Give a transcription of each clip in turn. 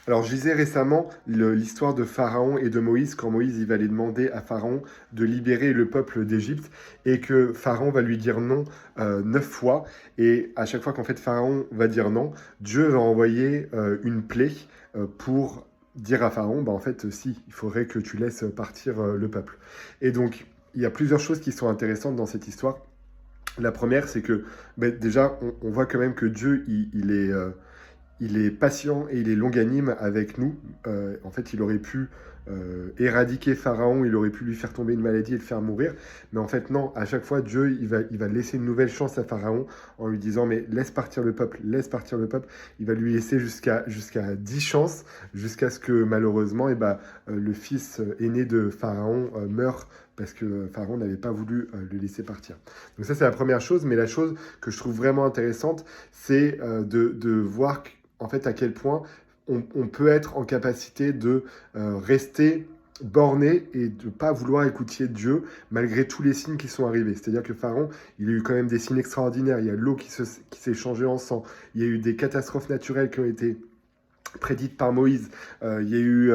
Alors, je lisais récemment l'histoire de Pharaon et de Moïse, quand Moïse il va aller demander à Pharaon de libérer le peuple d'Égypte, et que Pharaon va lui dire non 9 fois, et à chaque fois qu'en fait Pharaon va dire non, Dieu va envoyer une plaie pour dire à Pharaon, bah en fait si, il faudrait que tu laisses partir le peuple. Et donc, il y a plusieurs choses qui sont intéressantes dans cette histoire. La première, c'est que déjà, on voit quand même que Dieu, il est patient et il est longanime avec nous. En fait, il aurait pu éradiquer Pharaon, il aurait pu lui faire tomber une maladie et le faire mourir. Mais en fait, non, à chaque fois, Dieu, il va laisser une nouvelle chance à Pharaon en lui disant, mais laisse partir le peuple, laisse partir le peuple. Il va lui laisser jusqu'à 10 chances, jusqu'à ce que malheureusement, le fils aîné de Pharaon meure parce que Pharaon n'avait pas voulu le laisser partir. Donc ça, c'est la première chose. Mais la chose que je trouve vraiment intéressante, c'est de voir en fait à quel point on peut être en capacité de rester borné et de ne pas vouloir écouter Dieu malgré tous les signes qui sont arrivés. C'est-à-dire que Pharaon, il a eu quand même des signes extraordinaires. Il y a l'eau qui s'est changée en sang. Il y a eu des catastrophes naturelles qui ont été prédite par Moïse. Il y a eu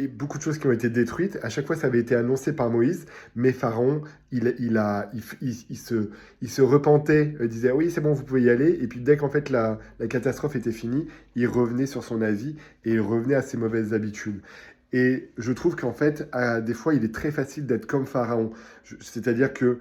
beaucoup de choses qui ont été détruites. À chaque fois, ça avait été annoncé par Moïse, mais Pharaon, il se repentait, disait oui, c'est bon, vous pouvez y aller. Et puis dès qu'en fait la catastrophe était finie, il revenait sur son avis et il revenait à ses mauvaises habitudes. Et je trouve qu'en fait, des fois, il est très facile d'être comme Pharaon. C'est-à-dire que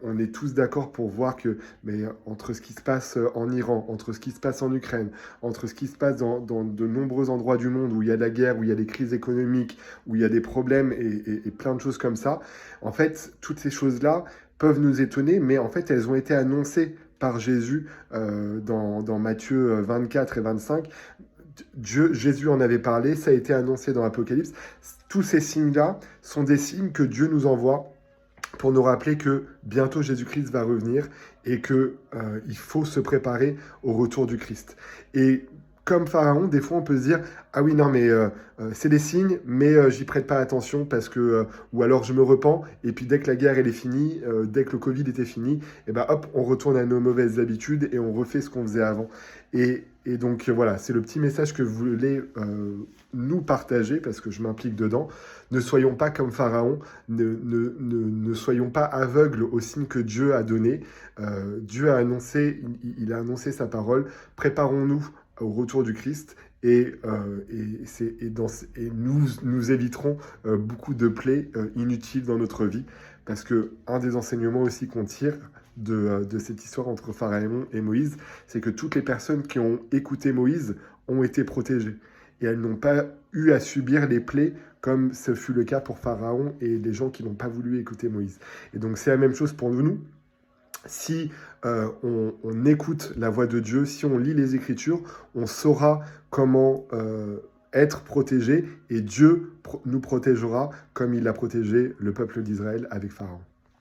on est tous d'accord pour voir que, mais entre ce qui se passe en Iran, entre ce qui se passe en Ukraine, entre ce qui se passe dans de nombreux endroits du monde où il y a la guerre, où il y a des crises économiques, où il y a des problèmes et plein de choses comme ça, en fait, toutes ces choses-là peuvent nous étonner, mais en fait, elles ont été annoncées par Jésus dans Matthieu 24 et 25. Jésus en avait parlé, ça a été annoncé dans l'Apocalypse. Tous ces signes-là sont des signes que Dieu nous envoie pour nous rappeler que bientôt Jésus-Christ va revenir et que il faut se préparer au retour du Christ. Et comme Pharaon, des fois on peut se dire ah oui non mais c'est des signes mais j'y prête pas attention parce que ou alors je me repens et puis dès que la guerre elle est finie, dès que le Covid était fini, et ben hop on retourne à nos mauvaises habitudes et on refait ce qu'on faisait avant. Et donc voilà, c'est le petit message que je voulais nous partager parce que je m'implique dedans. Ne soyons pas comme Pharaon, ne soyons pas aveugles aux signes que Dieu a donnés. Dieu a annoncé, il a annoncé sa parole. Préparons-nous au retour du Christ et nous éviterons beaucoup de plaies inutiles dans notre vie. Parce que un des enseignements aussi qu'on tire de cette histoire entre Pharaon et Moïse, c'est que toutes les personnes qui ont écouté Moïse ont été protégées. Et elles n'ont pas eu à subir les plaies comme ce fut le cas pour Pharaon et les gens qui n'ont pas voulu écouter Moïse. Et donc c'est la même chose pour nous. Si on écoute la voix de Dieu, si on lit les Écritures, on saura comment être protégé et Dieu nous protégera comme il a protégé le peuple d'Israël avec Pharaon.